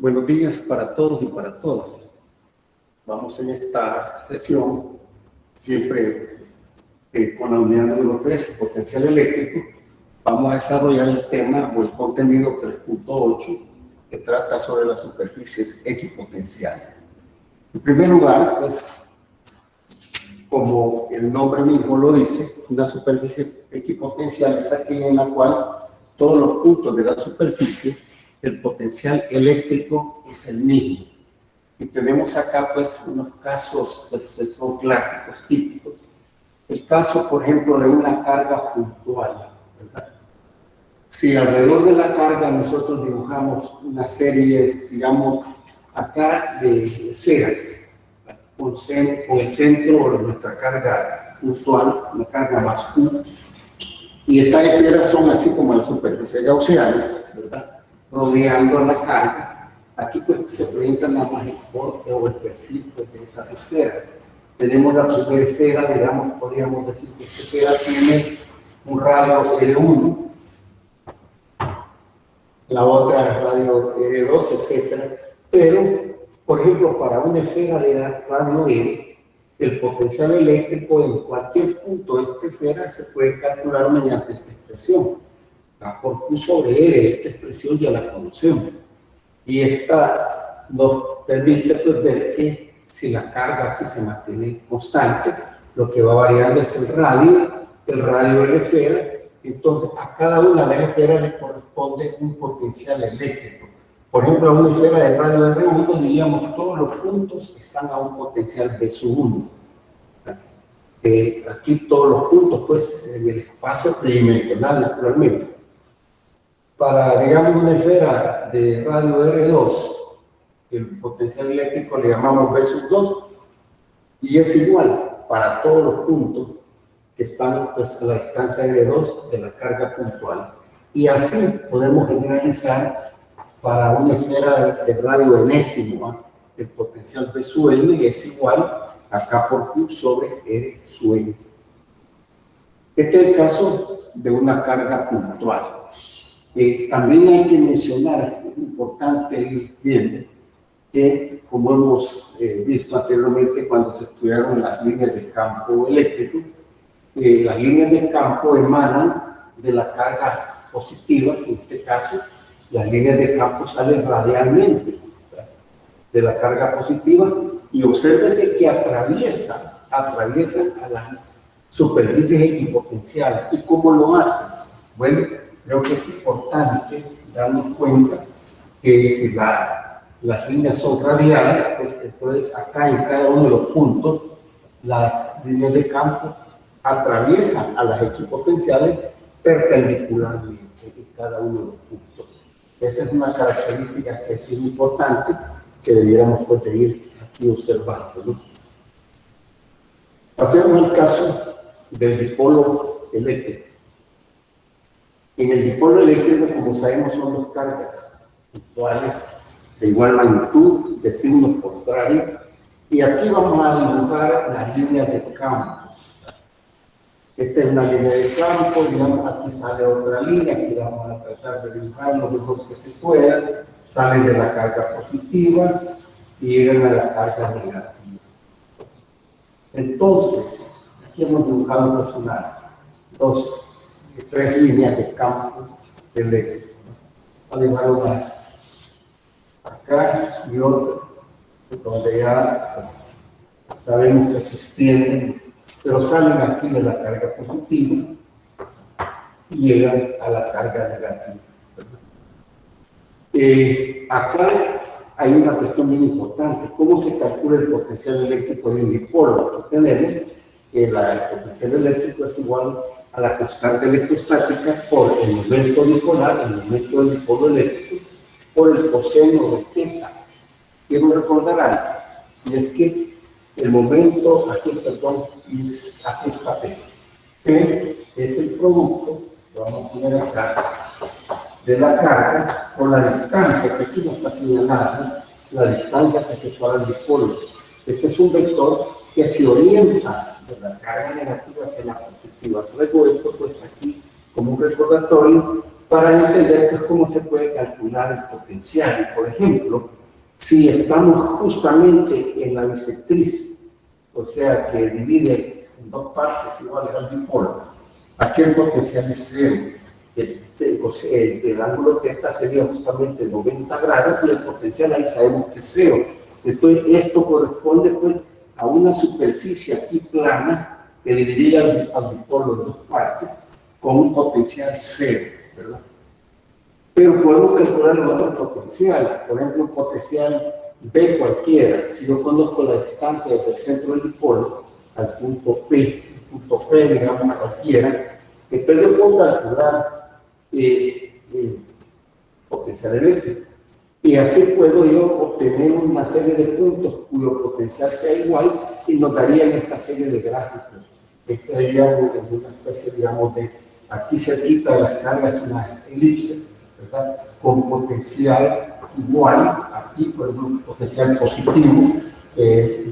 Buenos días para todos y para todas. Vamos en esta sesión, siempre con la unidad número 3, potencial eléctrico, vamos a desarrollar el tema o el contenido 3.8 que trata sobre las superficies equipotenciales. En primer lugar, pues, como el nombre mismo lo dice, una superficie equipotencial es aquella en la cual todos los puntos de la superficie, el potencial eléctrico es el mismo. Y tenemos acá pues unos casos, pues son clásicos, típicos. El caso, por ejemplo, de una carga puntual, ¿verdad? Si alrededor de la carga nosotros dibujamos una serie, digamos, acá de esferas, con el centro de nuestra carga puntual, una carga más Q, y estas esferas son así como las superficies gaussianas, ¿verdad? Rodeando a la carga. Aquí pues se presenta nada más el corte o el perfil pues, de esas esferas. Tenemos la primera esfera, digamos, podríamos decir que esta esfera tiene un radio R1, la otra es radio R2, etc. Pero, por ejemplo, para una esfera de radio R, el potencial eléctrico en cualquier punto de esta esfera se puede calcular mediante esta expresión. A por Q sobre R, esta expresión ya la conocemos. Y esta nos permite pues, ver que si la carga aquí se mantiene constante, lo que va variando es el radio de la esfera. Entonces, a cada una de las esferas le corresponde un potencial eléctrico. Por ejemplo, a una esfera de radio R1, diríamos, todos los puntos están a un potencial B sub 1. Aquí todos los puntos, pues, en el espacio tridimensional, naturalmente. Para, digamos, una esfera de radio R2, el potencial eléctrico le llamamos B sub 2, y es igual para todos los puntos que están pues, a la distancia R2 de la carga puntual. Y así podemos generalizar para una esfera de radio enésimo, el potencial B sub n es igual a K por Q sobre R sub n. Este es el caso de una carga puntual. También hay que mencionar, es importante ir viendo, que como hemos visto anteriormente cuando se estudiaron las líneas de campo eléctrico, las líneas de campo emanan de la carga positiva, en este caso, las líneas de campo salen radialmente de la carga positiva y obsérvese que atraviesan a las superficies equipotenciales. ¿Y cómo lo hacen? Bueno, creo que es importante darnos cuenta que si las líneas son radiales, pues entonces acá en cada uno de los puntos, las líneas de campo atraviesan a las equipotenciales perpendicularmente en cada uno de los puntos. Esa es una característica que es muy importante que debiéramos pues, de ir aquí observando, ¿no? Pasemos al caso del dipolo eléctrico. En el dipolo eléctrico, como sabemos, son dos cargas puntuales de igual magnitud, de signos contrarios, y aquí vamos a dibujar las líneas de campo. Esta es una línea de campo, digamos, aquí sale otra línea, aquí vamos a tratar de dibujar lo mejor que se pueda, salen de la carga positiva y llegan a la carga negativa. Entonces, aquí hemos dibujado personal, tres líneas de campo eléctrico. Vamos a dibujar una acá y otra, donde ya sabemos que se extienden, pero salen aquí de la carga positiva y llegan a la carga negativa. Acá hay una cuestión bien importante. ¿Cómo se calcula el potencial eléctrico de un dipolo? Aquí tenemos que el potencial eléctrico es igual a la constante electrostática por el momento dipolar, el momento del dipolo eléctrico, por el coseno de θ. Quiero recordar algo, y es que el momento, aquí está P. P es el producto, lo vamos a poner acá, de la carga por la distancia, que aquí no está señalada, la distancia que separa el dipolo. Este es un vector que se orienta de la carga negativa hacia la positiva. Traigo esto pues aquí como un recordatorio para entender pues, cómo se puede calcular el potencial. Y, por ejemplo, si estamos justamente en la bisectriz, o sea, que divide en dos partes iguales al dipolo, aquí el potencial es cero. El ángulo θ sería justamente 90 grados y el potencial ahí sabemos que es cero. Entonces, esto corresponde pues, a una superficie aquí plana que dividiría al dipolo en dos partes con un potencial cero, ¿verdad? Pero podemos calcular los otros potenciales, por ejemplo, un potencial B cualquiera. Si yo conozco la distancia desde el centro del dipolo al punto P, digamos cualquiera, entonces yo puedo calcular potencial eléctrico. Y así puedo yo obtener una serie de puntos cuyo potencial sea igual y nos darían esta serie de gráficos. Esta sería una especie, digamos, de aquí cerquita de las cargas una elipse, ¿verdad? Con potencial igual, aquí por ejemplo, potencial positivo,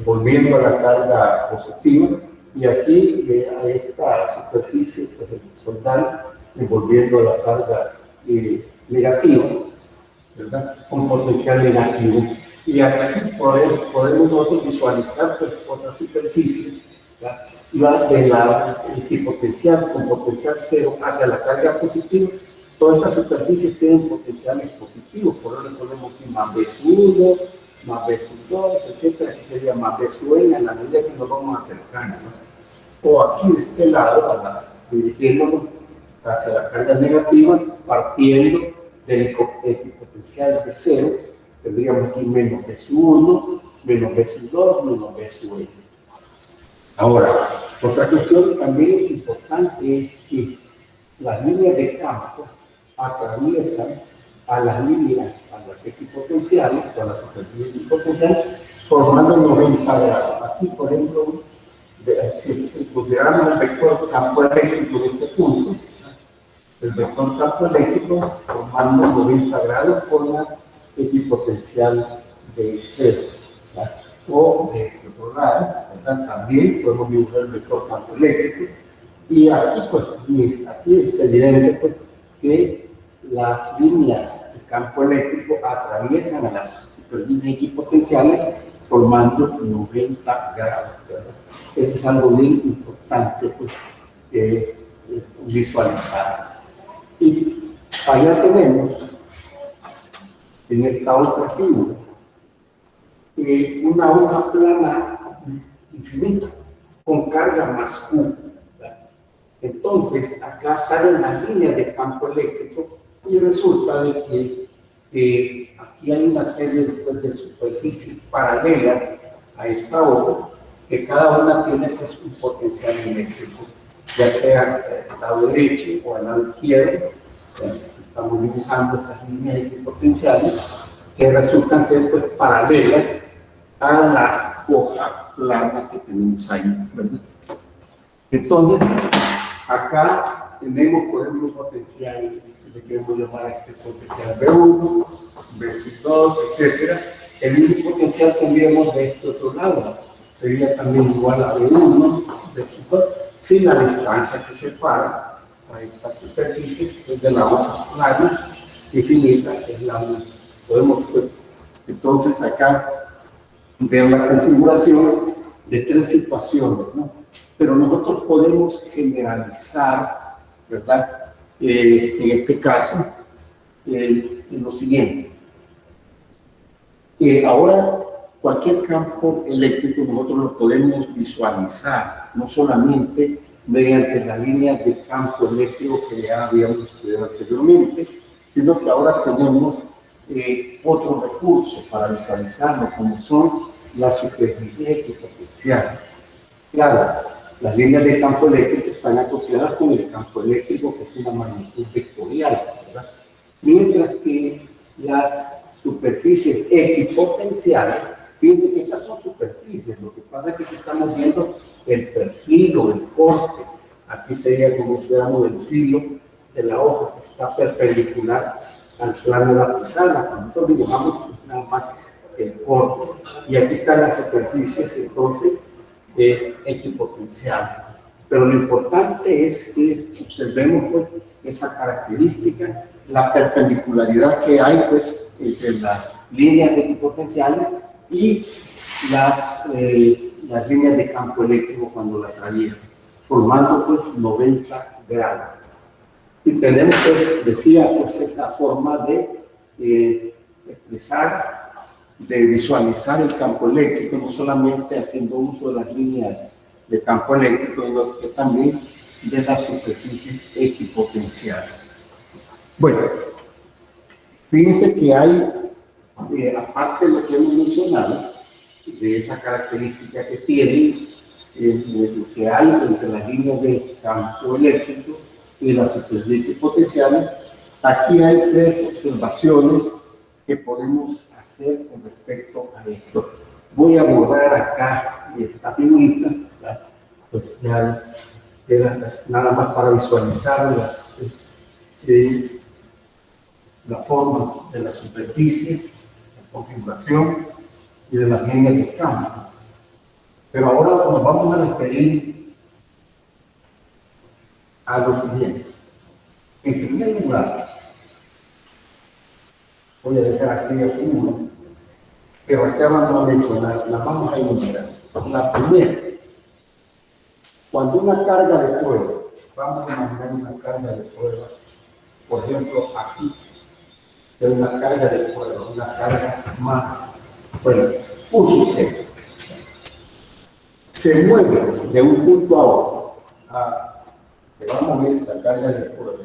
volviendo a la carga positiva, y aquí a esta superficie pues, horizontal, volviendo a la carga negativa, ¿verdad? Con potencial negativo. Y así podemos nosotros visualizar pues, otra superficie, ¿verdad? Y va de la equipotencial con potencial cero hacia la carga positiva. Todas estas superficies tienen potenciales positivos, por eso le ponemos aquí más B1, más B2, etcétera. Aquí sería más B en la medida que nos vamos acercando, ¿no? O aquí de este lado, dirigiéndonos hacia la carga negativa, partiendo del equipotencial de cero, tendríamos aquí menos B1, menos B2, menos B. Ahora, otra cuestión también importante es que las líneas de campo atraviesan a las líneas, a las equipotenciales, a las superficies equipotenciales, formando 90 grados. Aquí, por ejemplo, si consideramos el vector campo eléctrico de este punto, el vector campo eléctrico formando 90 grados forma equipotencial de cero. ¿Verdad? O de otro lado, ¿verdad? También podemos dibujar el vector campo eléctrico. Y aquí, pues, aquí es evidente pues, que las líneas de campo eléctrico atraviesan a las superficies equipotenciales formando 90 grados. ¿Verdad? Eso es algo bien importante pues, visualizar. Y allá tenemos, en esta otra figura, una hoja plana infinita con carga más Q. Entonces, acá salen las líneas de campo eléctrico y resulta de que aquí hay una serie de superficies paralelas a esta hoja, que cada una tiene pues, un potencial eléctrico, ya sea al lado derecho o al lado izquierdo. Estamos dibujando esas líneas equipotenciales que resultan ser pues, paralelas a la hoja plana que tenemos ahí, ¿verdad? Entonces, acá tenemos, por ejemplo, un potencial, si le queremos llamar a este potencial B1, B2, etc. El mismo potencial tendríamos de este otro lado, sería también igual a B1, B2, sin la distancia que separa a esta superficie desde la hoja plana infinita, que es la 1. Podemos, pues, entonces acá ver la configuración de tres situaciones, ¿no? Pero nosotros podemos generalizar, ¿verdad? En este caso, en lo siguiente. Ahora, cualquier campo eléctrico nosotros lo podemos visualizar, no solamente mediante las líneas de campo eléctrico que ya habíamos estudiado anteriormente, sino que ahora tenemos otro recurso para visualizarlo, como son las superficies equipotenciales. Claro, las líneas de campo eléctrico están asociadas con el campo eléctrico, que es una magnitud vectorial, ¿verdad? Mientras que las superficies equipotenciales, fíjense que estas son superficies, lo que pasa es que aquí estamos viendo el perfil o el corte. Aquí sería como si fuéramos el filo de la hoja, que está perpendicular al plano de la pizarra. Cuando nosotros dibujamos nada más el corte. Y aquí están las superficies, entonces, equipotenciales. Pero lo importante es que observemos pues, esa característica, la perpendicularidad que hay pues, entre las líneas de equipotenciales y las líneas de campo eléctrico cuando la atraviesan, formando pues 90 grados. Y tenemos pues, decía, pues esa forma de expresar, de visualizar el campo eléctrico, no solamente haciendo uso de las líneas de campo eléctrico, sino que también de las superficies equipotenciales. Bueno, fíjense que hay, aparte de lo que hemos mencionado, de esa característica que tienen, lo que hay entre las líneas de campo eléctrico y las superficies equipotenciales, aquí hay tres observaciones que podemos hacer con respecto a esto. Voy a borrar acá esta figurita, ¿verdad? Pues ya era nada más para visualizar la forma de las superficies, la configuración y de las líneas de campo. Pero ahora nos vamos a referir a lo siguiente. En primer lugar, voy a dejar aquí uno, pero acá vamos a mencionar, las vamos a enumerar. La primera, cuando una carga de prueba, vamos a imaginar una carga de prueba, por ejemplo, aquí, es una carga de prueba, una carga más, bueno, un suceso. Se mueve de un punto a otro, vamos a ver esta carga de prueba,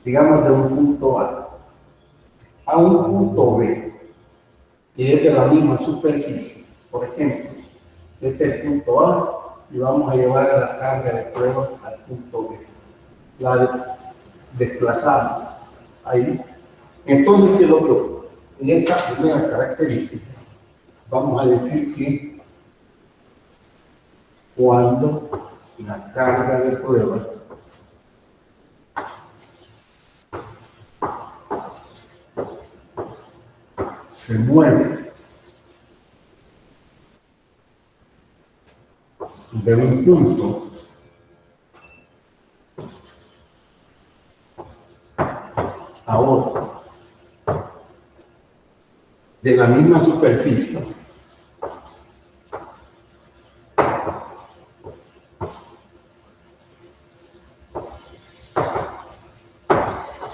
digamos de un punto a un punto B, que es de la misma superficie. Por ejemplo, este es el punto A y vamos a llevar a la carga de prueba al punto B. La desplazamos ahí. Entonces, ¿qué es lo que ocurre? En esta primera característica, vamos a decir que cuando la carga de prueba se mueve de un punto a otro, de la misma superficie,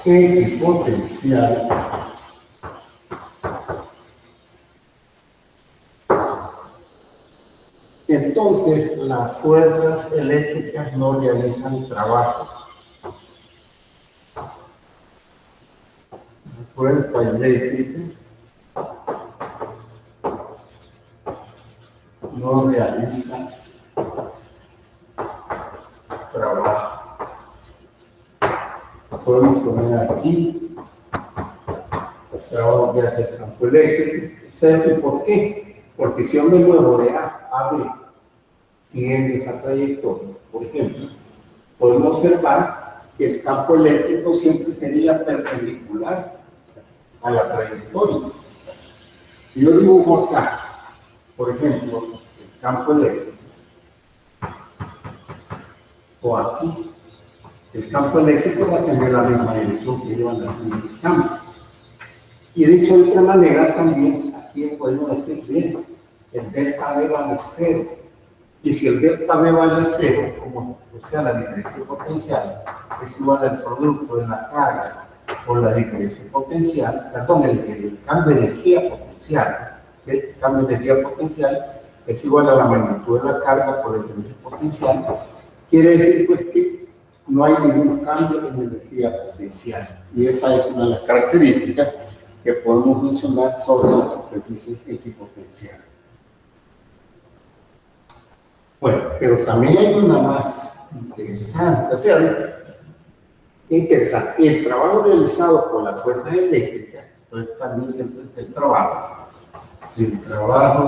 equipotencial entonces las fuerzas eléctricas no realizan trabajo. La fuerza eléctrica no realiza trabajo. Podemos poner aquí el trabajo que hace el campo eléctrico. ¿Por qué? Porque si yo me muevo de A a B, siguiendo esa trayectoria, por ejemplo, podemos observar que el campo eléctrico siempre sería perpendicular a la trayectoria. Si yo dibujo acá, por ejemplo, el campo eléctrico, o aquí, el campo eléctrico va a tener la misma dirección que llevan las líneas de campo. Y dicho de otra manera, también aquí podemos decir, bien, el delta B vale 0. Y si el delta B vale 0, como o sea la diferencia potencial es igual al producto de la carga por la diferencia potencial, perdón, el cambio de energía potencial, el cambio de energía potencial es igual a la magnitud de la carga por la diferencia potencial, quiere decir pues que no hay ningún cambio en energía potencial. Y esa es una de las características que podemos mencionar sobre las superficies equipotenciales. Bueno, pero también hay una más interesante, o sea, interesante. El trabajo realizado por las fuerzas eléctricas, entonces también siempre es el trabajo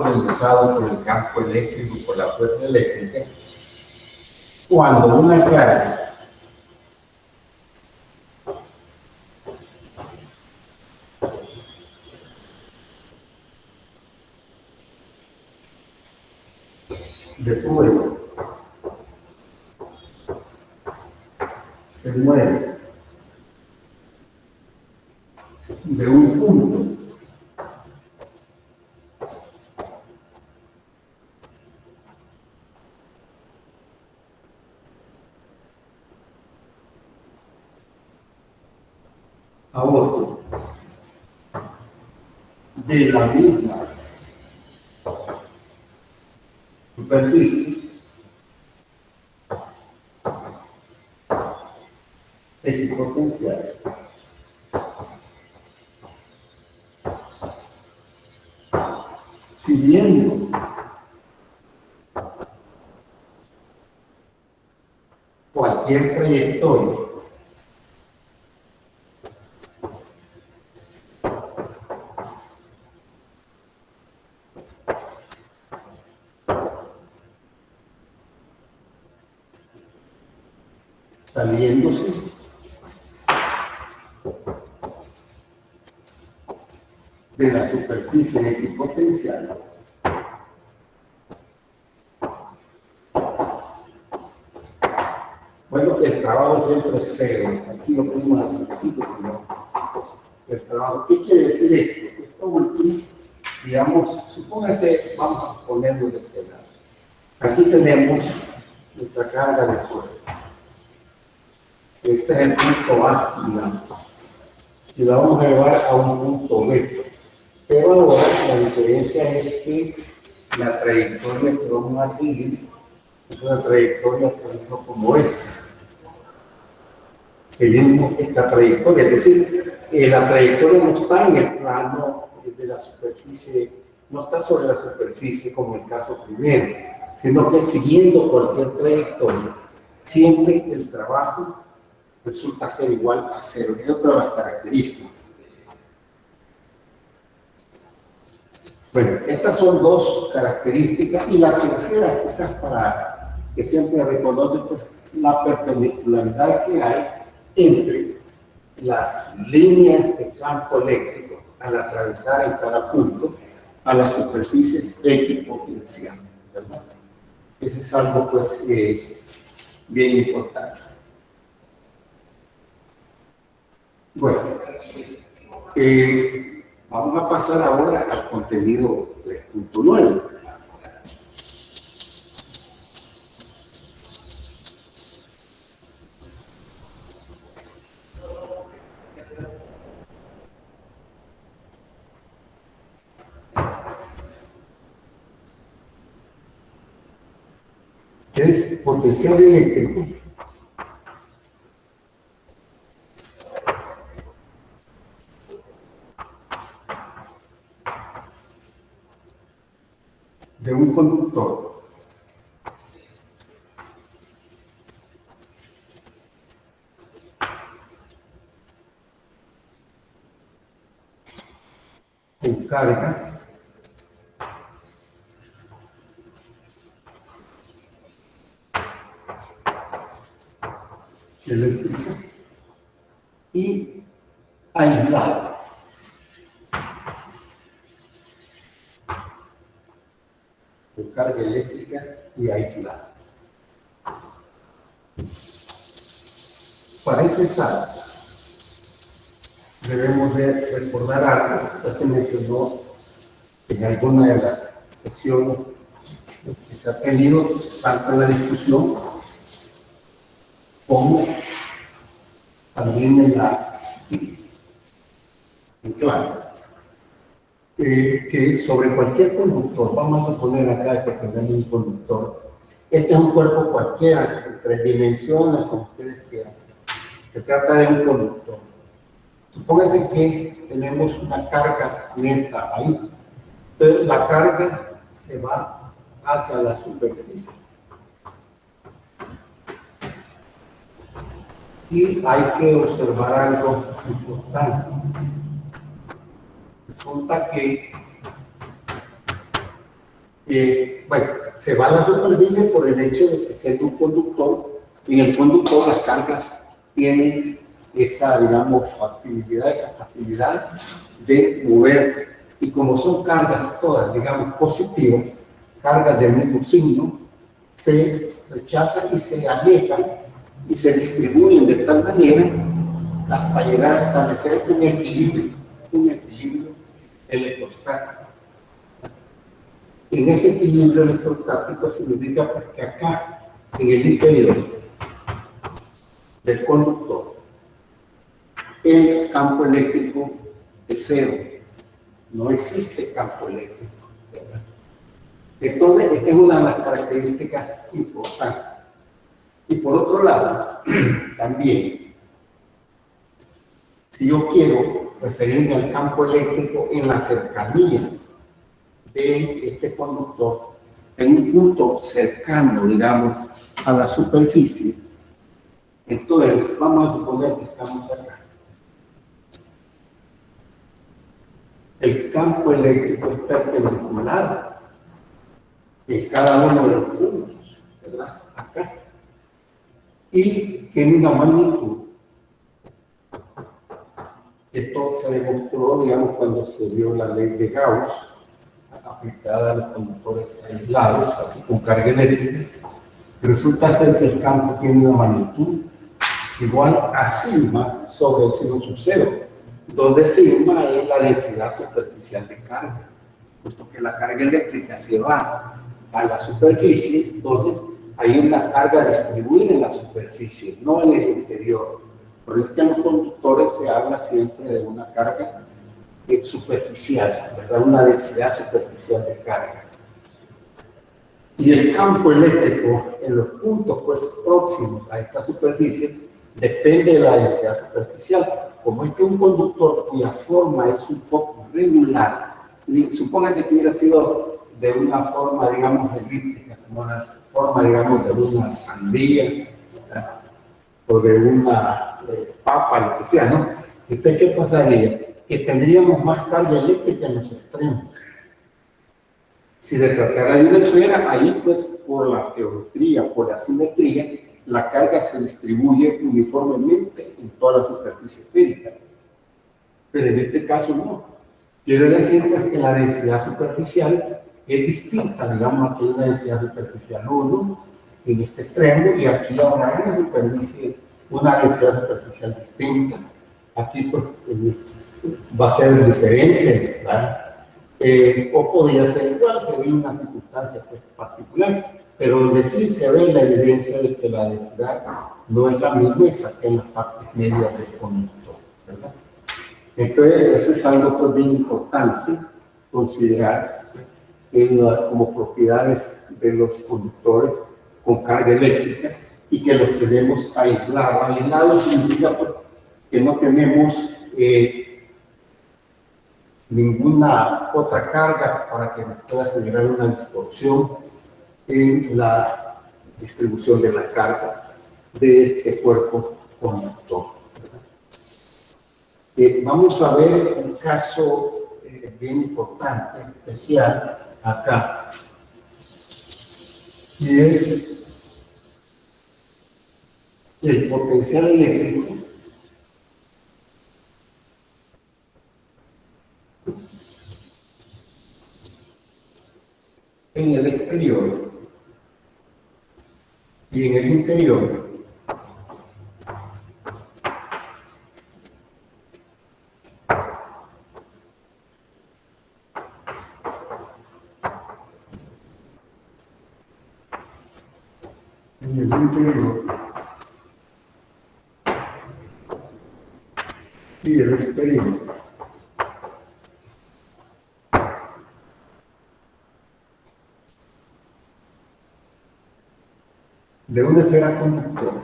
realizado por el campo eléctrico, por la fuerza eléctrica, cuando una carga de prueba se mueve de un punto a otro de la misma superficie equipotencial, siguiendo cualquier trayectoria saliéndose de la superficie equipotencial bueno, el trabajo siempre es cero. Aquí lo ponemos al principio, ¿no? El trabajo. ¿Qué quiere decir esto? Esto último, digamos, supóngase, vamos a ponerlo de este lado. Aquí tenemos nuestra carga de fuerza. Este es el punto A, digamos. Y la vamos a llevar a un punto B. Pero ahora la diferencia es que la trayectoria que vamos a seguir es una trayectoria, por ejemplo, como esta. Seguimos esta trayectoria, es decir, la trayectoria no está en el plano de la superficie, no está sobre la superficie como el caso primero, sino que siguiendo cualquier trayectoria, siempre el trabajo resulta ser igual a cero. Es otra de las características. Bueno, estas son dos características y la tercera, quizás para que siempre reconoce pues, la perpendicularidad que hay entre las líneas de campo eléctrico al atravesar en cada punto a las superficies equipotenciales, ¿verdad? Eso es algo pues bien importante. Bueno, vamos a pasar ahora al contenido 3.9. Que es potencial eléctrico de un conductor con carga eléctrica y aislada. Con carga eléctrica y aislada. Para ese salto debemos de recordar algo que se mencionó en alguna de las sesiones que se ha tenido tanto en la discusión como también en clase. Que sobre cualquier conductor, vamos a poner acá que tenemos un conductor. Este es un cuerpo cualquiera, en 3 dimensiones, como ustedes quieran. Se trata de un conductor. Supónganse que tenemos una carga neta ahí. Entonces la carga se va hacia la superficie. Y hay que observar algo importante. Resulta que, bueno, se va a la superficie por el hecho de que siendo un conductor, en el conductor las cargas tienen esa, digamos, facilidad de moverse. Y como son cargas todas, digamos, positivas, cargas del mismo signo, se rechazan y se alejan y se distribuyen de tal manera hasta llegar a establecer un equilibrio electrostático. En ese equilibrio electrostático significa pues, que acá, en el interior del conductor, el campo eléctrico es cero, no existe campo eléctrico, ¿verdad? Entonces, esta es una de las características importantes. Y por otro lado, también, si yo quiero referirme al campo eléctrico en las cercanías de este conductor, en un punto cercano, digamos, a la superficie, entonces vamos a suponer que estamos acá. El campo eléctrico es perpendicular en cada uno de los puntos, ¿verdad? Acá. Y tiene una magnitud. Esto se demostró, digamos, cuando se vio la ley de Gauss, aplicada a los conductores aislados, así con carga eléctrica. Resulta ser que el campo tiene una magnitud igual a sigma sobre el seno sub cero, donde sigma es la densidad superficial de carga. Puesto que la carga eléctrica se va a la superficie, entonces hay una carga distribuida en la superficie, no en el interior. Por eso es que en los conductores se habla siempre de una carga superficial, ¿verdad? Una densidad superficial de carga. Y el campo eléctrico en los puntos pues, próximos a esta superficie depende de la densidad superficial. Como es que un conductor cuya forma es un poco regular, supóngase que hubiera sido de una forma, digamos, elíptica, como la forma, digamos, de una sandía, ¿verdad? O de una papa, lo que sea, ¿no? Entonces, ¿qué pasaría? Que tendríamos más carga eléctrica en los extremos. Si se tratara de una esfera, ahí pues por la geometría, por la simetría, la carga se distribuye uniformemente en toda la superficie esférica. Pero en este caso no. Quiere decir pues, que la densidad superficial es distinta, digamos, aquí hay una densidad superficial 1 en este extremo y aquí habrá una densidad superficial distinta. Aquí pues va a ser diferente, ¿verdad? O podría ser igual, sería una circunstancia pues, particular, pero donde sí se ve la evidencia de que la densidad no es la misma y saca en las partes medias del conductor, ¿verdad? Entonces, eso es algo pues, bien importante considerar como propiedades de los conductores con carga eléctrica y que los tenemos aislados. Aislados significa pues, que no tenemos ninguna otra carga para que nos pueda generar una distorsión en la distribución de la carga de este cuerpo conductor. Vamos a ver un caso bien importante, especial acá, y es el potencial eléctrico en el exterior y en el interior y el exterior. De una esfera conductora.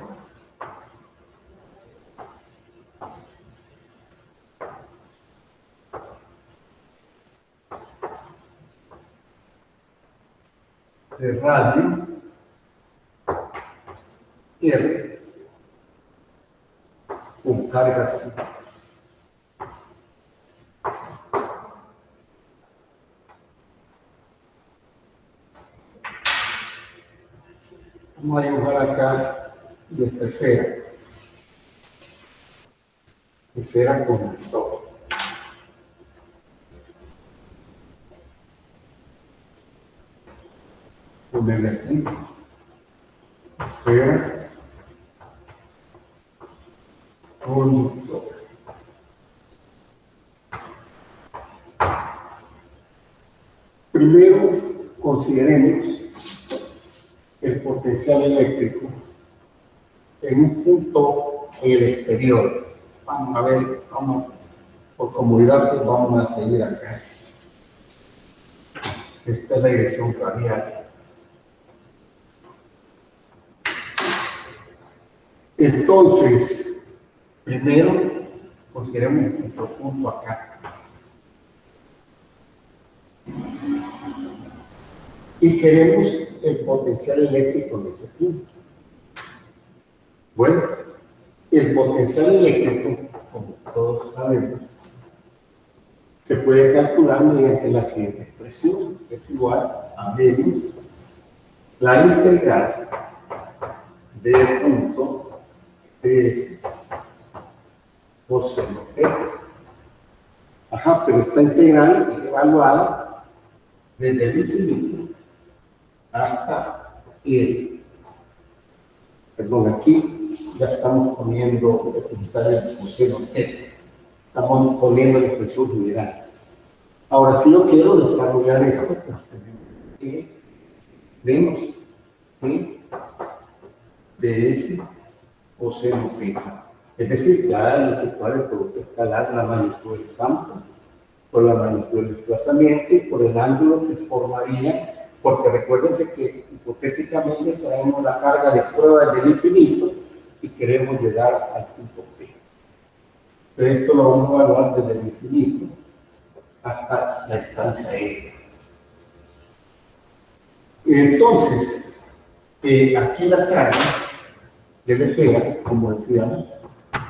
De radio R con carga. Vamos a dibujar acá nuestra esfera conductor. Ponerle aquí, esfera conductor. Primero, consideremos el potencial eléctrico en un punto en el exterior. Vamos a ver, por comodidad, pues vamos a seguir acá. Esta es la dirección radial. Entonces, primero, consideremos nuestro punto acá. Y queremos el potencial eléctrico de ese punto. Bueno, el potencial eléctrico, como todos sabemos, se puede calcular mediante la siguiente expresión, que es igual a menos la integral del punto de coseno T. Ajá, pero esta integral es evaluada desde el infinito hasta el. Perdón, aquí ya estamos poniendo utilizar el coseno T. Estamos poniendo la expresión general. Ahora, si yo quiero desarrollar esto, pues tenemos que menos T de ese coseno θ. Es decir, ya efectuar el producto escalar, la magnitud del campo, por la magnitud del desplazamiento y por el ángulo que formaría, porque recuérdense que hipotéticamente traemos la carga de prueba del infinito y queremos llegar al punto P. Entonces, esto lo vamos a evaluar desde el infinito hasta la distancia E. Entonces, aquí la carga de la esfera, como decíamos,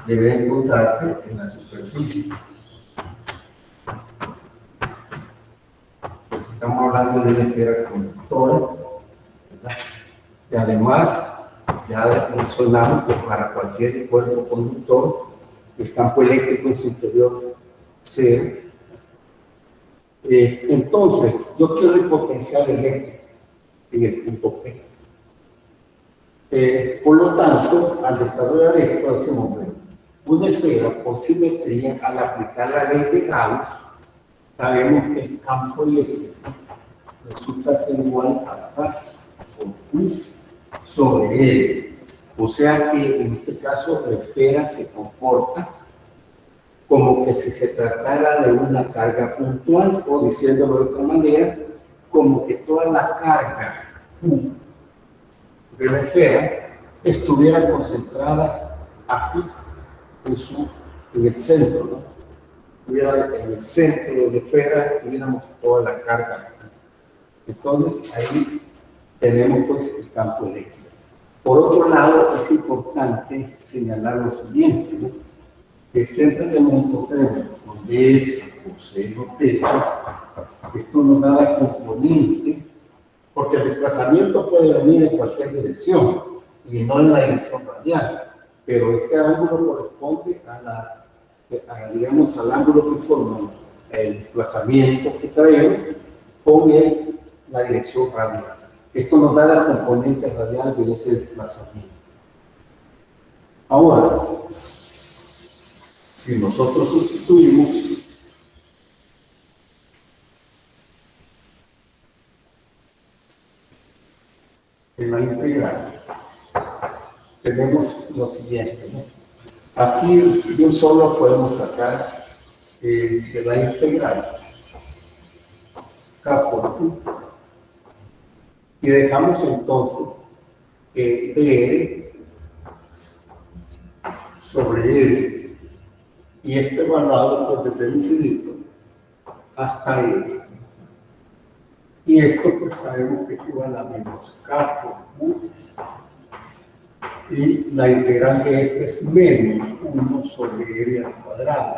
debe encontrarse en la superficie. Estamos hablando de una esfera conductora, ¿verdad? Y además, ya mencionamos que para cualquier cuerpo conductor, el campo eléctrico en su interior cero. Entonces, yo quiero el potencial eléctrico en el punto P. Por lo tanto, al desarrollar esto, decimos, bueno, una esfera por simetría, al aplicar la ley de Gauss, sabemos que el campo eléctrico resulta ser igual a K por Q sobre L. O sea que en este caso la esfera se comporta como que si se tratara de una carga puntual, o diciéndolo de otra manera, como que toda la carga Q de la esfera estuviera concentrada aquí en el centro, ¿no? Estuviera en el centro de la esfera, tuviéramos toda la carga. Entonces ahí tenemos pues el campo eléctrico. Por otro lado, es importante señalar lo siguiente, ¿no? Que siempre que nos encontremos con ese coseno θ, esto nos da la componente, porque el desplazamiento puede venir en cualquier dirección y no en la dirección radial, pero este ángulo corresponde digamos, al ángulo que forma el desplazamiento que traemos con la dirección radial. Esto nos da la componente radial de ese desplazamiento. Ahora, si nosotros sustituimos en la integral, tenemos lo siguiente, ¿no? Aquí de un solo podemos sacar de la integral K por Q y dejamos entonces dr sobre L, y este evaluado pues, desde el infinito hasta L. Y esto pues sabemos que es igual a menos K por Q, y la integral de este es menos 1 sobre L al cuadrado,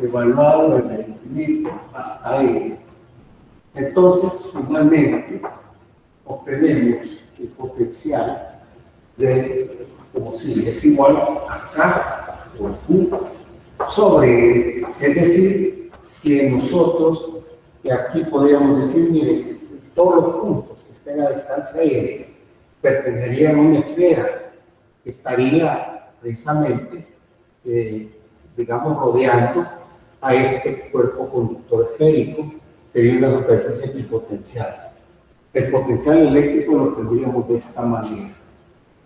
evaluado desde el infinito hasta L. Entonces, finalmente, obtenemos el potencial de, como si es igual a K por Q sobre L. Es decir, que nosotros, que aquí podríamos decir, mire, todos los puntos que estén a distancia L pertenecerían a una esfera que estaría precisamente digamos, rodeando a este cuerpo conductor esférico, sería una superficie equipotencial. El potencial eléctrico lo tendríamos de esta manera.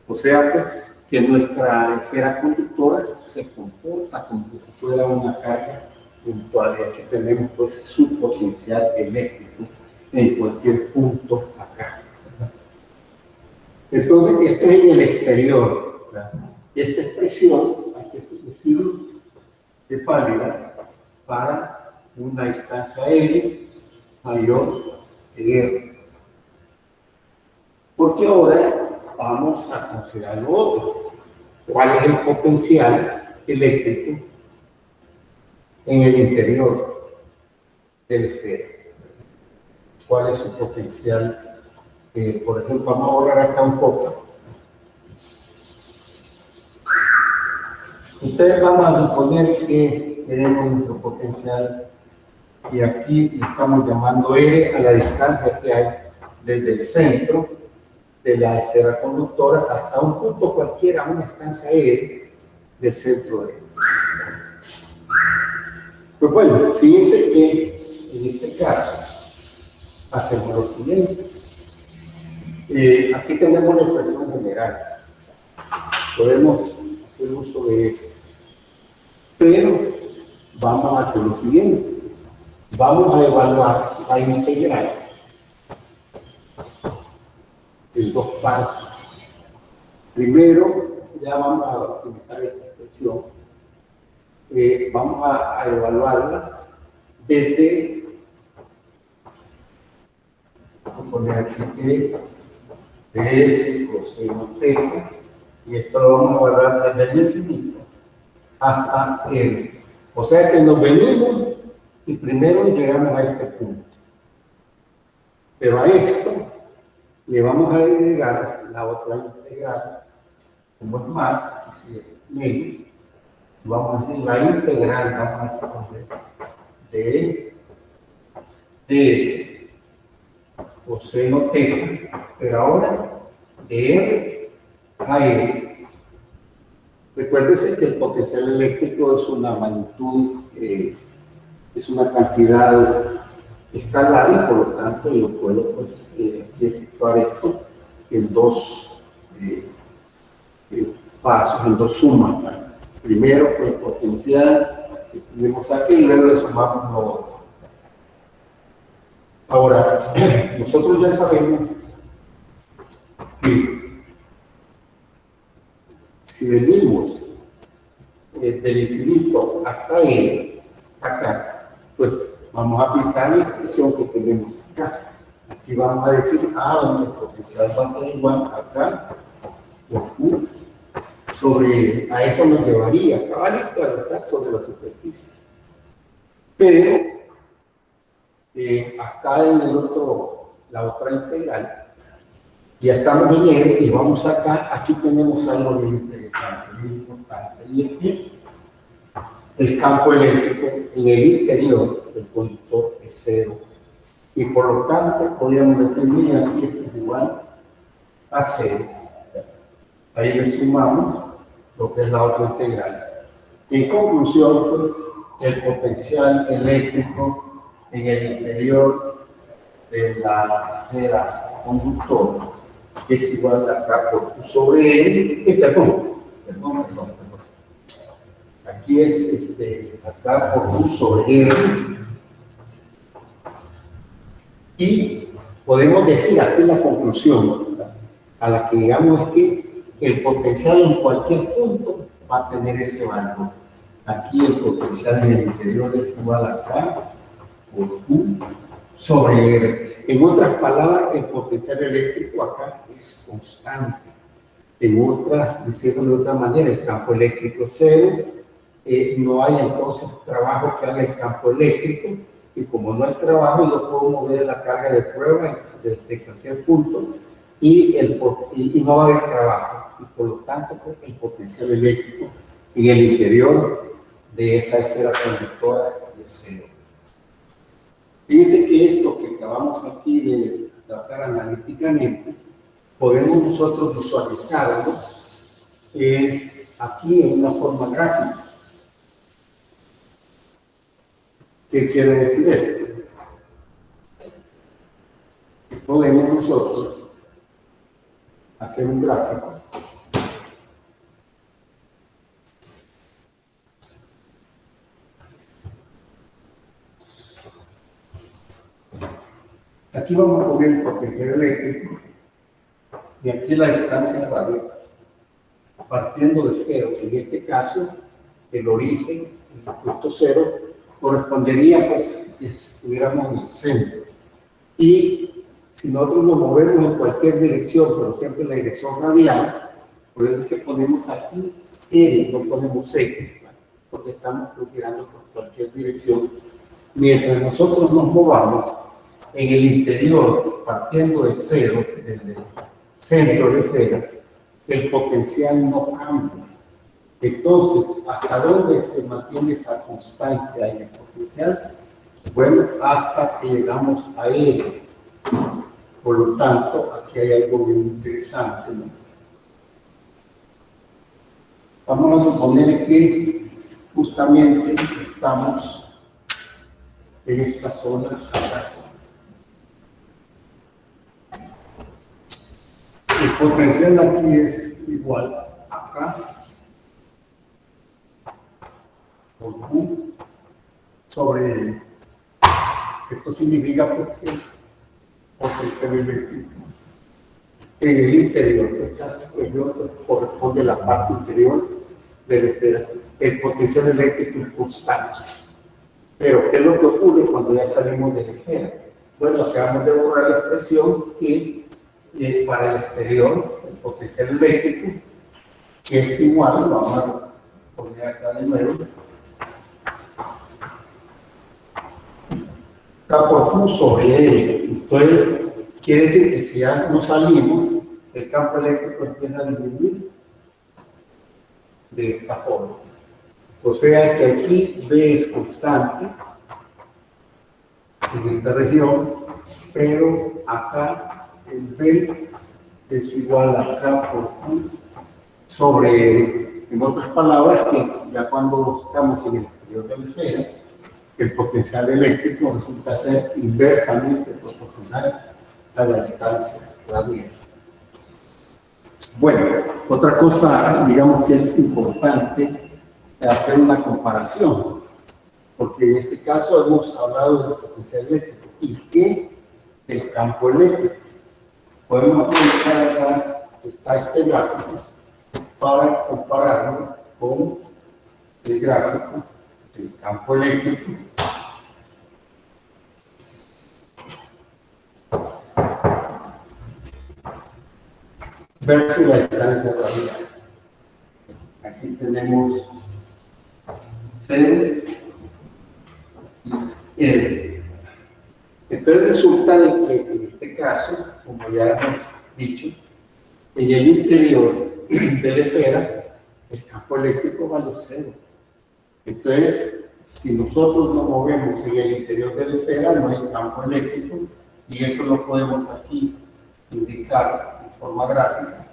O sea, pues, que nuestra esfera conductora se comporta como si fuera una carga puntual. Y aquí tenemos, pues, su potencial eléctrico en cualquier punto acá. Entonces, esto es en el exterior, ¿verdad? Y esta expresión, hay que decirlo, es válida para una distancia L mayor que R. Porque ahora vamos a considerar lo otro. ¿Cuál es el potencial eléctrico en el interior del esfera? ¿Cuál es su potencial? Por ejemplo, vamos a borrar acá un poco. Ustedes vamos a suponer que tenemos nuestro potencial y aquí le estamos llamando R a la distancia que hay desde el centro de la esfera conductora hasta un punto cualquiera, una distancia R del centro de él. Pues bueno, fíjense que en este caso hacemos lo siguiente. Aquí tenemos la expresión general. Podemos hacer uso de eso. Pero vamos a hacer lo siguiente. Vamos a evaluar la integral en dos partes. Primero, ya vamos a utilizar esta expresión. Vamos a evaluarla desde, vamos a poner aquí que ds coseno θ, y esto lo vamos a evaluar desde el infinito hasta R. O sea que nos venimos y primero llegamos a este punto. Pero a esto le vamos a agregar la otra integral, como es más, aquí es menos, vamos a decir la integral, vamos a suponer, de ds coseno θ, pero ahora de R a R. Recuérdese que el potencial eléctrico es una magnitud, es una cantidad escalar y por lo tanto yo puedo, pues, efectuar esto en dos pasos, en dos sumas, ¿no? Primero, pues, el potencial que tenemos aquí y luego le sumamos lo otro. Ahora, nosotros ya sabemos que si venimos del infinito hasta L, acá, pues vamos a aplicar la expresión que tenemos acá. Aquí vamos a decir, el potencial va a ser igual acá por Q sobre, a eso nos llevaría, cabalito, al estar sobre la superficie. Pero, acá en el otro, la otra integral, ya estamos en él y vamos acá, aquí tenemos algo bien interesante, bien importante, y es que el campo eléctrico en el interior del conductor es cero. Y por lo tanto, podríamos decir, mira, aquí esto es igual a cero. Ahí le sumamos lo que es la otra integral. En conclusión, pues, el potencial eléctrico en el interior de la esfera conductora es igual a acá por Q sobre L, perdón. Aquí es acá por Q sobre L. Y podemos decir, aquí la conclusión a la que llegamos es que el potencial en cualquier punto va a tener ese valor. Aquí el potencial en el interior es igual acá por Q sobre R. En otras palabras, el potencial eléctrico acá es constante. En otras, diciendo de otra manera, el campo eléctrico es cero. No hay entonces trabajo que haga el campo eléctrico. Y como no hay trabajo, yo puedo mover la carga de prueba desde cualquier punto y no va a haber trabajo. Y por lo tanto, pues, el potencial eléctrico en el interior de esa esfera conductora es cero. Fíjense que esto que acabamos aquí de tratar analíticamente, podemos nosotros visualizarlo aquí en una forma gráfica. ¿Qué quiere decir esto? Que podemos nosotros hacer un gráfico aquí vamos a poner el potencial eléctrico y aquí la distancia radial, partiendo de cero. En este caso, el origen, el punto cero, correspondería pues si estuviéramos en el centro. Y si nosotros nos movemos en cualquier dirección, pero siempre en la dirección radial, por eso es que ponemos aquí R, no ponemos X, ¿vale? Porque estamos considerando por cualquier dirección. Mientras nosotros nos movamos en el interior, partiendo de cero, desde el centro de esfera, el potencial no cambia. Entonces, ¿hasta dónde se mantiene esa constancia en el potencial? Bueno, hasta que llegamos a L. Por lo tanto, aquí hay algo muy interesante, ¿no? Vamos a suponer que justamente estamos en esta zona acá. El potencial aquí es igual acá por Q sobre, esto significa porque potencial eléctrico en el interior, esta expresión corresponde a la parte interior de la esfera. El potencial eléctrico es constante. Pero, ¿qué es lo que ocurre cuando ya salimos de la esfera? Bueno, acabamos de borrar la expresión que para el exterior, el potencial eléctrico, que es igual, lo vamos a poner acá de nuevo, K por Q sobre L. Entonces, quiere decir que si ya no salimos, el campo eléctrico empieza a disminuir de esta forma. O sea que aquí B es constante en esta región, pero acá el B es igual a K por Q sobre L. En otras palabras, que ya cuando estamos en el exterior de la esfera, el potencial eléctrico resulta ser inversamente proporcional a la distancia radial. Bueno, otra cosa, digamos que es importante hacer una comparación, porque en este caso hemos hablado del potencial eléctrico y que del campo eléctrico. Podemos aprovechar acá, está este gráfico, para compararlo con el gráfico del campo eléctrico versus la distancia radial. Aquí tenemos C y L. Entonces resulta de que en este caso, como ya hemos dicho, en el interior de la esfera, el campo eléctrico vale cero. Entonces, si nosotros nos movemos en el interior de la esfera, no hay campo eléctrico, y eso lo podemos aquí indicar de forma gráfica.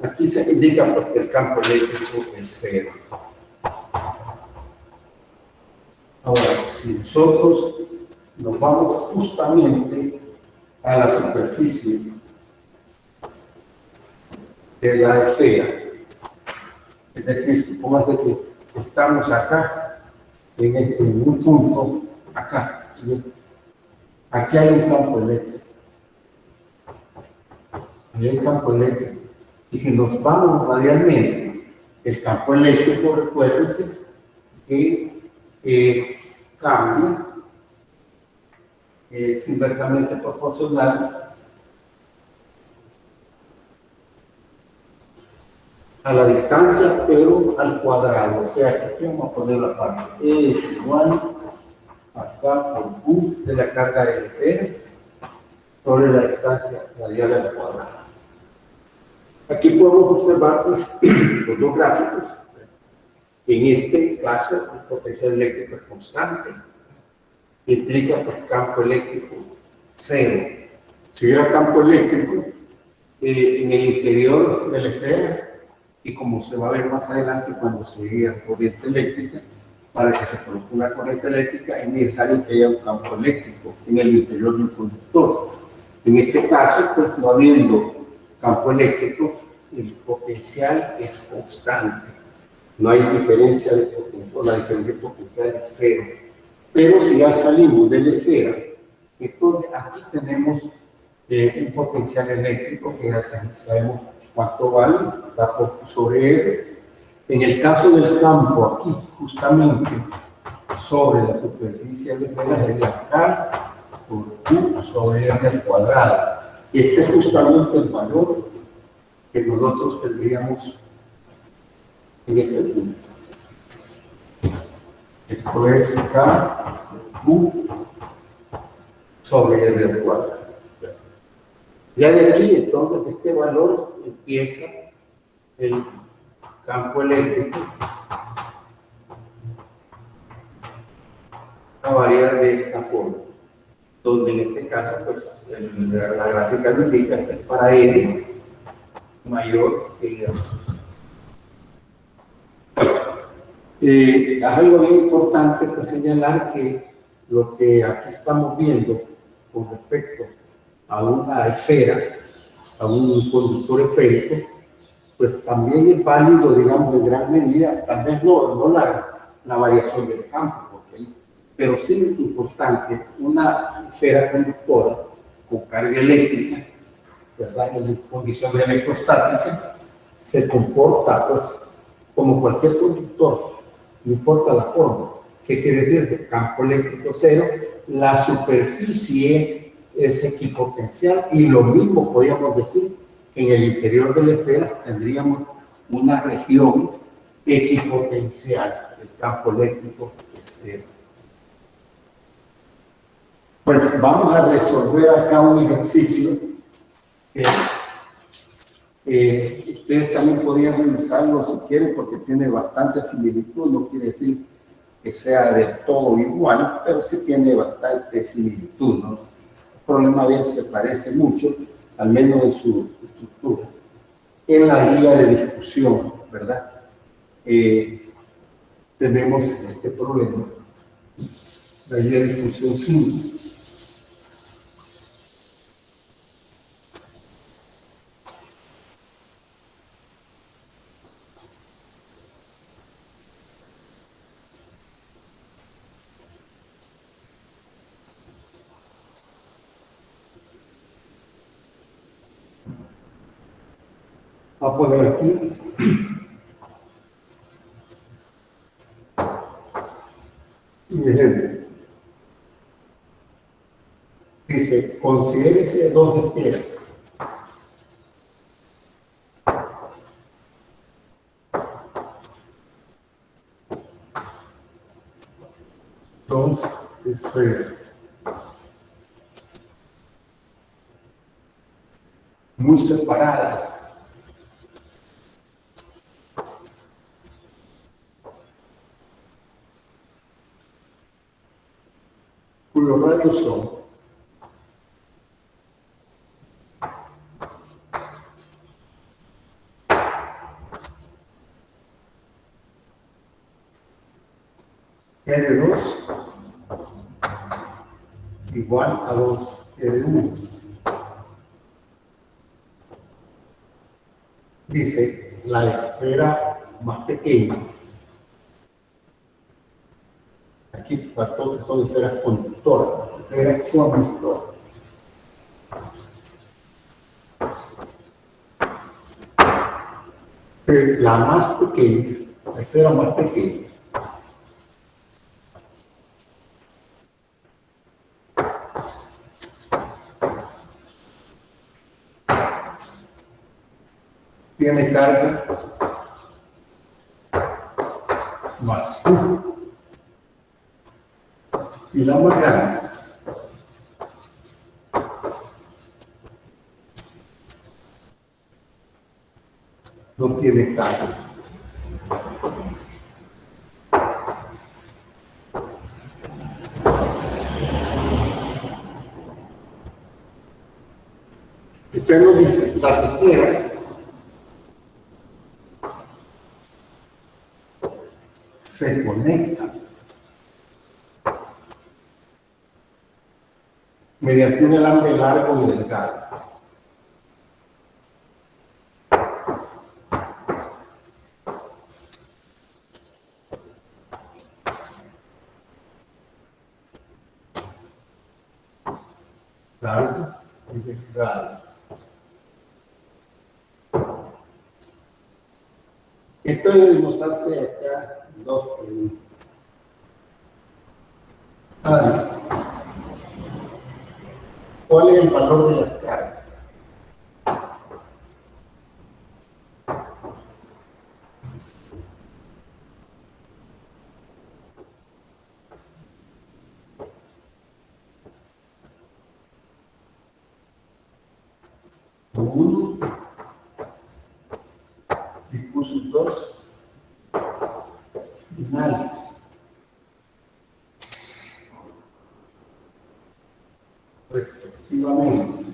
Aquí se indica porque el campo eléctrico es cero. Ahora, si nosotros nos vamos justamente a la superficie de la esfera, es decir, supóngase que estamos acá, en un punto, acá, ¿sí? Aquí hay un campo eléctrico. Aquí hay un campo eléctrico. Y si nos vamos radialmente, el campo eléctrico, recuérdense, que cambia, es inversamente proporcional a la distancia, pero al cuadrado. O sea, que aquí vamos a poner la parte E es igual acá por Q de la carga de la esfera sobre la distancia radial al cuadrado. Aquí podemos observar pues, los dos gráficos. En este caso, el potencial eléctrico es constante. Implica pues campo eléctrico cero. Si hubiera campo eléctrico en el interior de la esfera, y como se va a ver más adelante cuando se llegue a corriente eléctrica, para que se produzca una corriente eléctrica es necesario que haya un campo eléctrico en el interior del conductor. En este caso, pues no habiendo campo eléctrico, el potencial es constante. No hay diferencia de potencial, la diferencia de potencial es cero. Pero si ya salimos de la esfera, entonces aquí tenemos un potencial eléctrico que ya sabemos cuánto vale, da por sobre R. En el caso del campo aquí, justamente sobre la superficie de la esfera sería K por Q sobre R al cuadrado. Y este es justamente el valor que nosotros tendríamos en este punto. Esto es K, Q sobre R al cuadrado. Ya de aquí, entonces, este valor empieza el campo eléctrico a variar de esta forma, donde en este caso, pues, la gráfica nos indica que para N mayor que I. Es algo bien importante pues, señalar que lo que aquí estamos viendo con respecto a una esfera, a un conductor esférico, pues también es válido, digamos, en gran medida, tal vez no la variación del campo, pero sí es importante una esfera conductora con carga eléctrica, ¿verdad? En condiciones electrostáticas, se comporta pues como cualquier conductor, no importa la forma. ¿Qué quiere decir? Campo eléctrico cero, la superficie es equipotencial y lo mismo podríamos decir en el interior de la esfera tendríamos una región equipotencial, el campo eléctrico es cero. Bueno, vamos a resolver acá un ejercicio ustedes también podrían revisarlo si quieren porque tiene bastante similitud, no quiere decir que sea del todo igual, pero sí tiene bastante similitud, ¿no? El problema a veces se parece mucho, al menos en su estructura. En la guía de discusión, ¿verdad? Tenemos este problema, la guía de discusión 5. Va a poner aquí un ejemplo. Dice, considérese dos esferas. Dos esferas. Muy separadas. Cuyos radios son R2 igual a 2 R1. Dice la esfera más pequeña. Aquí faltó que son esferas conductoras. Esferas conductoras. La más pequeña, la esfera más pequeña, tiene carga más Q. Y la más grande no tiene carga. Usted nos dice, las esferas se conectan mediante un alambre largo y delgado. Largo y delgado. Esto nos hace acá dos preguntas. ¿Cuál es el valor de las cargas? Uno y puso dos finales. Respectivamente.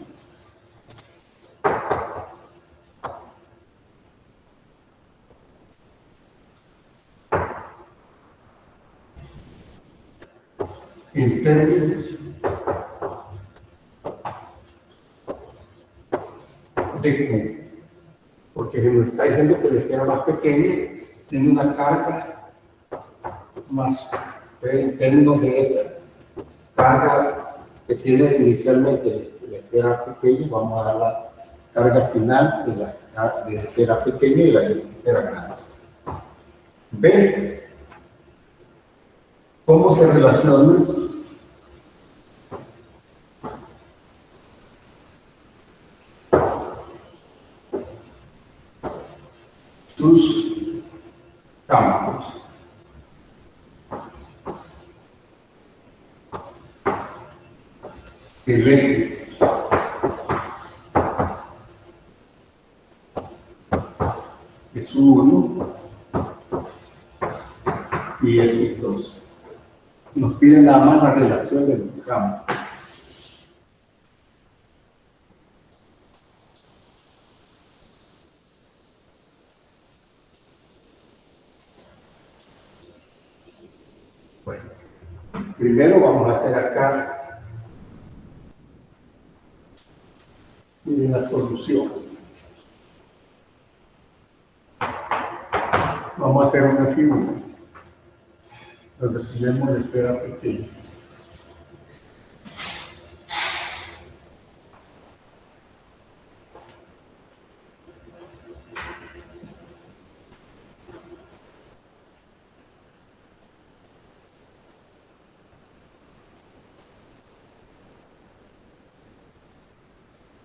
En términos de Q, porque se nos está diciendo que la esfera más pequeña tiene una carga más, en términos de esa carga que tiene inicialmente la esfera pequeña, vamos a dar la carga final de la esfera pequeña y la esfera grande. ¿Ven cómo se relaciona sus campos? Eléctricos es uno y es dos. Nos piden nada más la relación de los campos. Bueno, primero vamos a hacer acá la solución. Vamos a hacer una figura donde tenemos la esfera pequeña.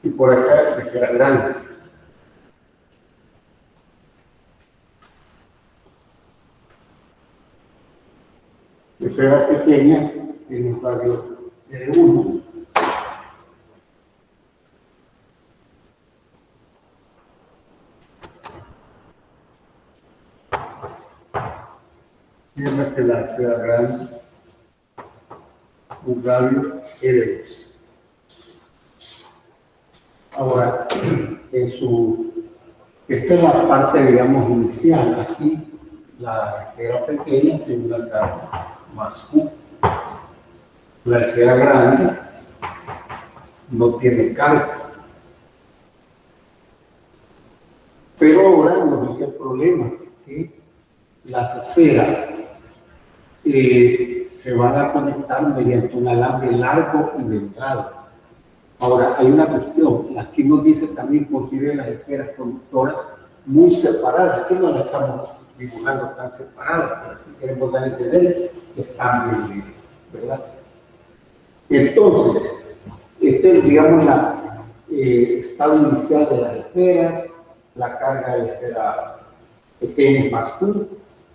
Y por acá es la esfera grande. La esfera pequeña tiene un radio R1. Mientras que la esfera grande, un radio R2. Ahora, esta es la parte, digamos, inicial. Aquí, la esfera pequeña tiene una carga más Q. La esfera grande no tiene carga. Pero ahora nos dice el problema, que las esferas se van a conectar mediante un alambre largo y delgado. Ahora, hay una cuestión, aquí nos dice también considere las esferas conductoras muy separadas. Aquí no las estamos dibujando tan separadas, pero aquí queremos dar a entender que están bien unidas, ¿verdad? Entonces, este es, digamos, el estado inicial de las esferas, la carga de la esfera pequeña es más Q,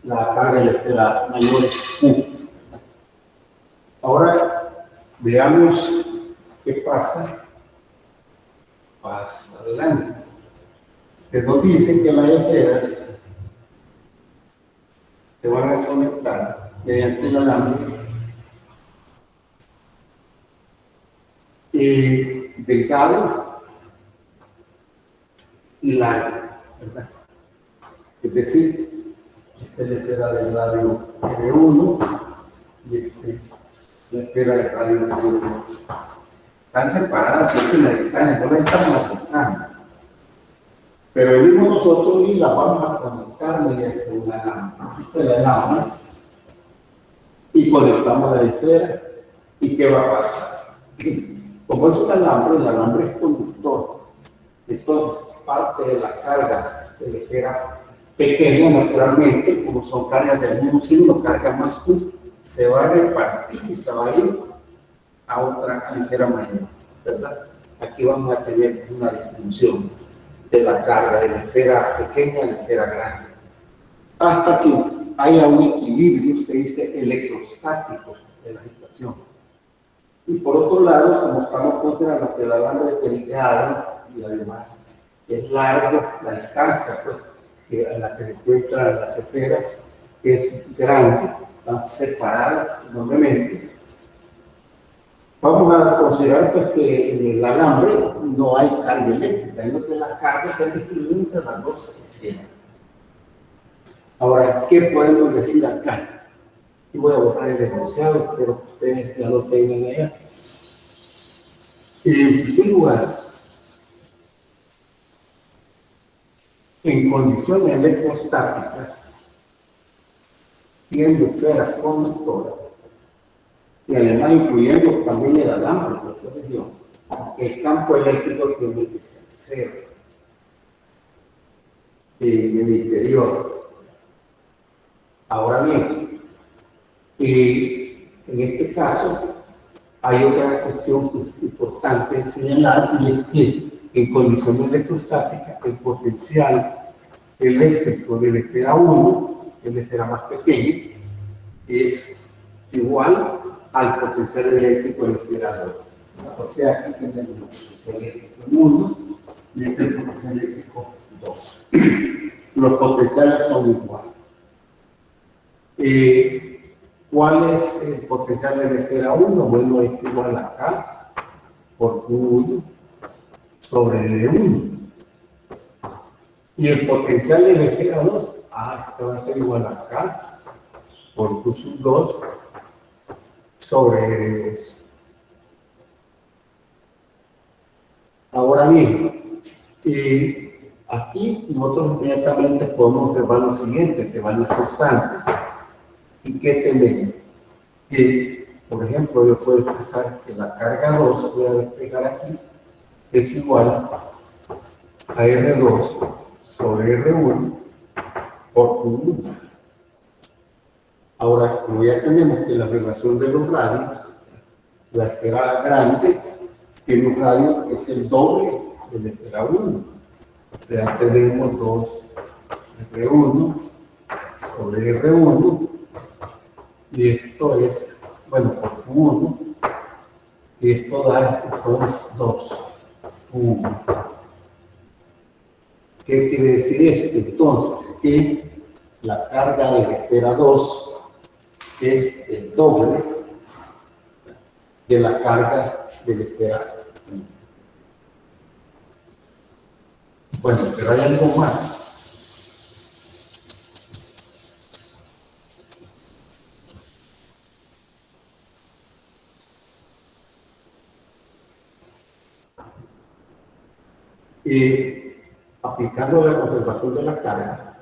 la carga de la esfera mayor es Q. Ahora, veamos qué pasa más adelante. Que nos dicen que las esferas se van a conectar mediante un alambre delgado y largo, ¿verdad? Es decir, esta es la esfera del radio R1 y la esfera del radio R2. Están separadas, siempre en la distancia, no las estamos acercando. Pero venimos nosotros y las vamos a conectar mediante una lámpara y conectamos la esfera. ¿Y qué va a pasar? Como es un alambre, el alambre es conductor. Entonces, parte de la carga de la esfera pequeña, naturalmente, como son cargas del mismo signo, carga más Q, se va a repartir y se va a ir a otra esfera mayor, ¿verdad? Aquí vamos a tener una distribución de la carga de la esfera pequeña a la esfera grande, hasta que haya un equilibrio, se dice electrostático, de la situación. Y por otro lado, como estamos considerando que el alambre es delgado y además es largo, la distancia pues, a la que se encuentran las esferas es grande, están separadas enormemente. Vamos a considerar pues, que en el alambre no hay carga eléctrica, sino que las cargas se distribuyen entre las dos esferas. Ahora, ¿qué podemos decir acá? Y voy a borrar el enunciado, espero que ustedes ya lo tengan allá. En primer lugar, en condiciones electrostáticas, siendo esferas conductoras, y además incluyendo también el alambre, el campo eléctrico tiene que ser cero en el interior. Ahora bien, en este caso hay otra cuestión que es importante señalar, y es que en condiciones electrostáticas el potencial eléctrico de la esfera 1, que es la esfera más pequeña, es igual al potencial eléctrico de la esfera 2. O sea, aquí tenemos el potencial eléctrico 1 y este es el potencial eléctrico 2. Los potenciales son iguales. ¿Cuál es el potencial de la esfera 1? Bueno, es igual a K por Q1 sobre D1. Y el potencial de la esfera 2, esto va a ser igual a K por Q2 sobre D2. Ahora bien, aquí nosotros inmediatamente podemos observar lo siguiente, se van las constantes. ¿Y qué tenemos? Que, por ejemplo, yo puedo expresar que la carga 2, voy a despegar aquí, es igual a R2 sobre R1 por Q1. Ahora, como ya tenemos que la relación de los radios, la esfera grande tiene un radio que es el doble de la esfera 1. O sea, tenemos 2R1 sobre R1. Y esto es, bueno, por Q1, y esto da entonces 2Q1. ¿Qué quiere decir esto? Entonces, que la carga de la esfera 2 es el doble de la carga de la esfera 1. Bueno, pero hay algo más. Aplicando la conservación de la carga,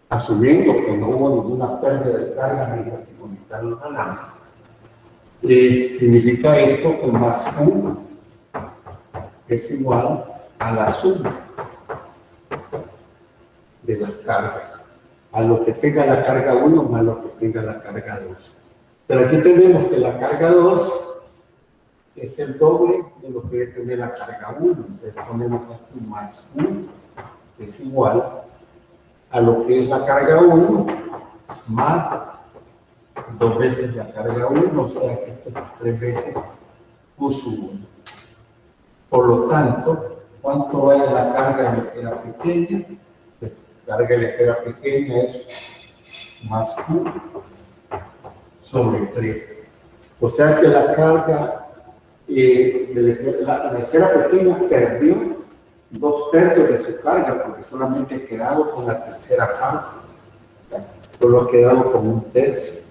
asumiendo que no hubo ninguna pérdida de carga mientras se conectaron los alambres, significa esto que más Q es igual a la suma de las cargas, a lo que tenga la carga 1 más lo que tenga la carga 2. Pero aquí tenemos que la carga 2 es el doble de lo que debe tener la carga 1. Entonces ponemos aquí más Q es igual a lo que es la carga 1 más 2 veces la carga 1, o sea que esto es 3 veces Q sub 1. Por lo tanto, ¿cuánto vale la carga de la esfera pequeña? La carga de la esfera pequeña es más Q sobre 3. O sea que la carga de la esfera pequeña perdió 2/3 de su carga, porque solamente he quedado con la tercera parte. Solo he quedado con 1/3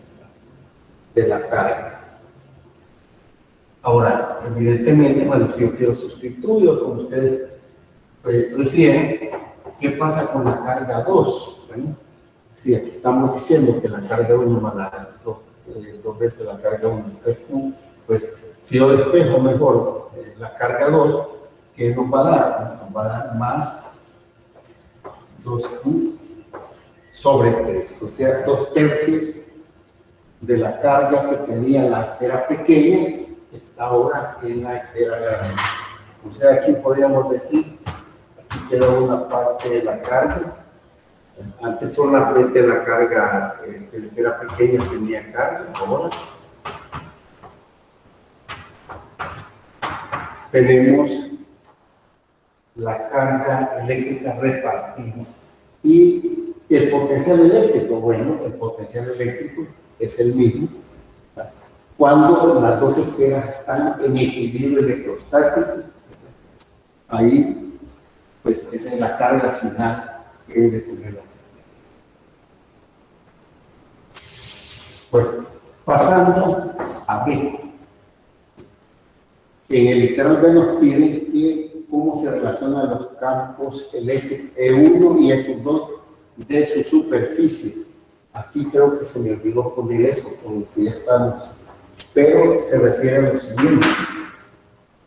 de la carga. Ahora, evidentemente, bueno, si yo quiero sustituir, como ustedes prefieren, ¿qué pasa con la carga 2? Bueno, si aquí estamos diciendo que la carga 1 va a dar 2 veces la carga 1 es 3Q, pues si yo despejo mejor la carga 2, ¿qué nos va a dar? Nos va a dar más 2Q sobre 3, o sea, 2/3 de la carga que tenía la esfera pequeña está ahora en la esfera grande. O sea, aquí podríamos decir, aquí queda una parte de la carga. Antes solamente la carga de la esfera pequeña tenía carga, ahora tenemos la carga eléctrica repartida. Y el potencial eléctrico, bueno, el potencial eléctrico es el mismo cuando las dos esferas están en equilibrio electrostático. Ahí, pues, esa es la carga final que debe tener la esfera. Bueno, pasando a B. En el literal B nos piden que cómo se relacionan los campos eléctricos E1 y E2 de su superficie. Aquí creo que se me olvidó poner eso, con lo que ya estamos. Pero se refiere a lo siguiente.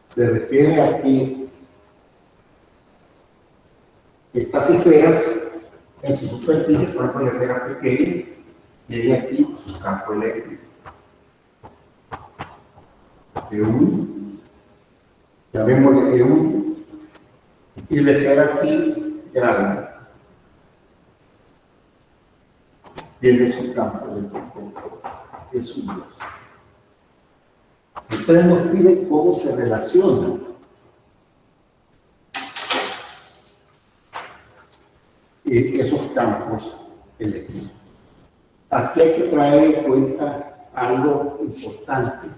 Se refiere a que estas esferas en su superficie, por ejemplo, la esfera pequeña, tiene aquí su campo eléctrico. E1, llamémosle E1, y la esfera aquí grande tiene su campo eléctrico, es su luz. Entonces nos piden cómo se relacionan esos campos eléctricos. Aquí hay que traer en cuenta algo importante,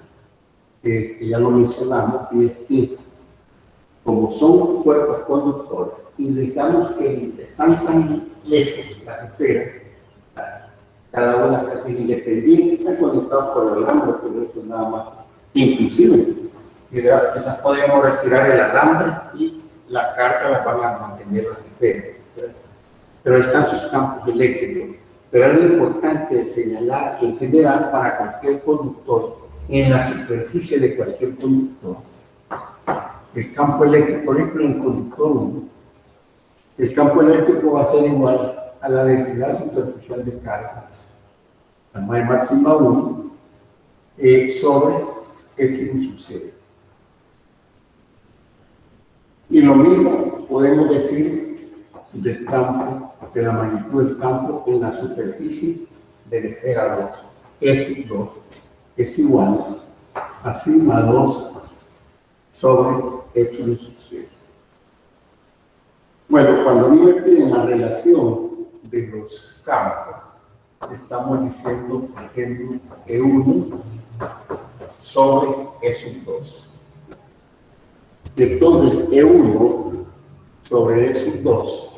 que ya lo mencionamos, y es que como son cuerpos conductores y digamos que están tan lejos las esferas, cada una casi independiente, están conectadas por el alambre, pero eso nada más. Inclusive, esas podríamos retirar el alambre y la carga las van a mantener las esferas. Pero ahí están sus campos eléctricos. Pero es importante señalar que en general para cualquier conductor, en la superficie de cualquier conductor, el campo eléctrico, por ejemplo, en el conductor 1, el campo eléctrico va a ser igual a la densidad superficial de carga, la máxima 1, sobre Epsilon sub 0. Y lo mismo podemos decir del campo, de la magnitud del campo en la superficie de la esfera 2. S2 es igual a sigma 2 sobre Epsilon sub 0. Bueno, cuando a mí me piden la relación de los campos, estamos diciendo, por ejemplo, E1 sobre E2. Entonces, E1 sobre E2,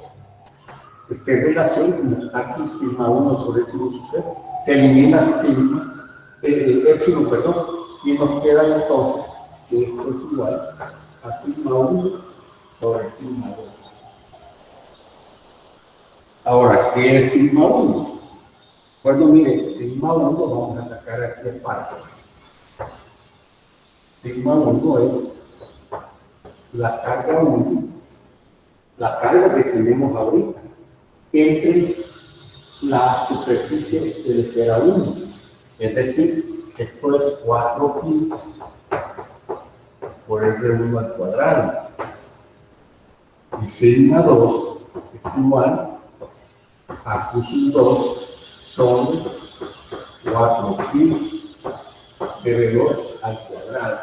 esta relación, como está aquí, sigma 1 sobre Epsilon sub 0, se elimina sigma, Epsilon, perdón, y nos queda entonces que esto es igual a sigma 1 sobre sigma 2. Ahora, ¿qué es sigma 1? Bueno, mire, sigma 1 vamos a sacar aquí el parte. Sigma 1 es la carga 1, la carga que tenemos ahorita, entre la superficie de la esfera 1. Es decir, esto es 4pi por R1 al cuadrado. Y sigma 2 es igual a Q2 son 4pi de R2 al cuadrado.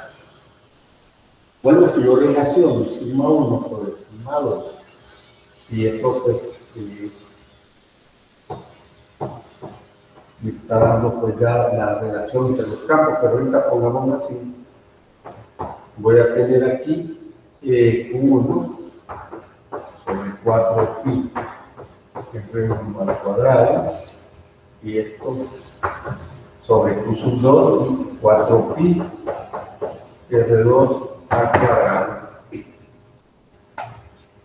Bueno, si yo relaciono sigma 1 por el sigma 2, y eso pues me está dando pues ya la relación entre los campos, pero ahorita pongamos así, voy a tener aquí Q1 4pi R1 al cuadrado, y esto sobre Q sub 2 y 4pi R2 al cuadrado.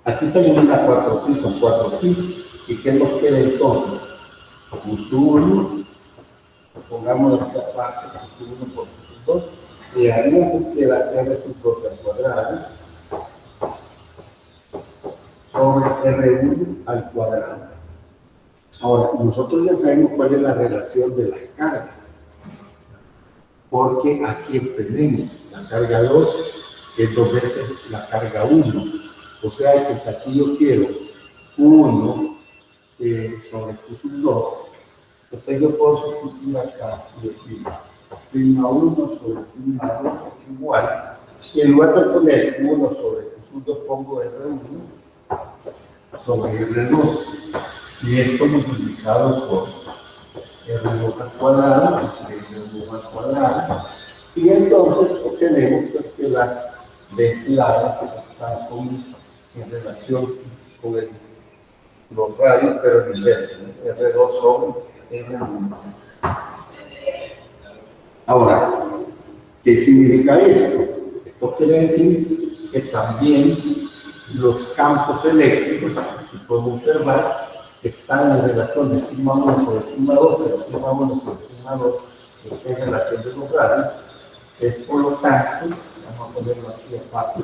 Aquí se elimina 4pi con 4pi, y ¿qué nos queda entonces? Q sub 1, pongamos esta parte Q sub 1 por Q sub 2, y arriba nos queda R sub 2 al cuadrado sobre R1 al cuadrado. Ahora, nosotros ya sabemos cuál es la relación de las cargas, porque aquí tenemos la carga 2, que es 2 veces la carga 1. O sea que si aquí yo quiero 1 sobre Q sub 2, entonces yo puedo sustituir acá y decir prima 1 sobre prima 2 es igual. Y en lugar de poner 1 sobre Q sub 2, pongo R1 sobre R2. Y esto multiplicado por R2 al cuadrado, R2 al cuadrado. Y entonces obtenemos que las desviadas están en relación con los radios, pero en inverso, R2 sobre R1. Ahora, ¿qué significa esto? Esto quiere decir que también los campos eléctricos, que podemos observar, están en relación de sigma 1 sobre sigma 2, pero sigma 1 sobre sigma 2 es en relación de los radios. Es por lo tanto, vamos a ponerlo aquí aparte.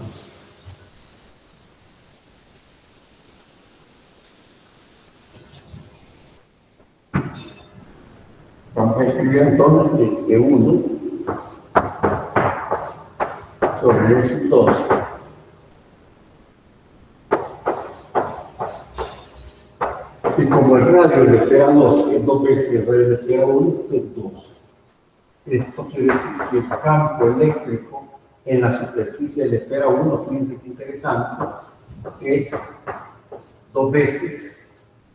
Vamos a escribir entonces que 1 sobre S 2 y como el radio de esfera 2 es 2 veces el radio de esfera 1, es 2. Esto quiere decir que el campo eléctrico en la superficie de la esfera 1, fíjense qué interesante, es 2 veces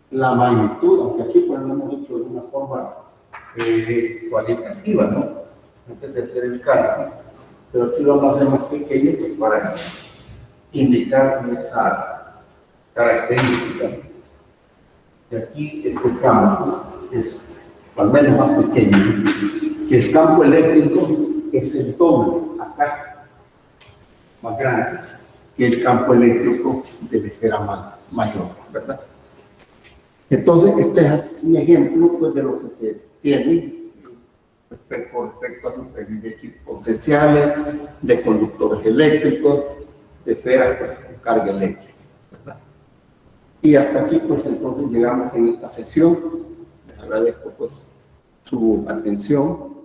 la magnitud, aunque aquí pues lo hemos hecho de una forma cualitativa, ¿no? Antes de hacer el cálculo, pero aquí lo vamos a hacer más pequeño pues, para indicar esa característica. Y aquí este campo es al menos más pequeño, que el campo eléctrico es el doble, acá, más grande, que el campo eléctrico de la esfera mayor, ¿verdad? Entonces, este es un ejemplo pues, de lo que se tiene respecto a superficies potenciales, de conductores eléctricos, de esferas pues, con carga eléctrica, ¿verdad? Y hasta aquí, pues entonces llegamos en esta sesión. Les agradezco pues su atención.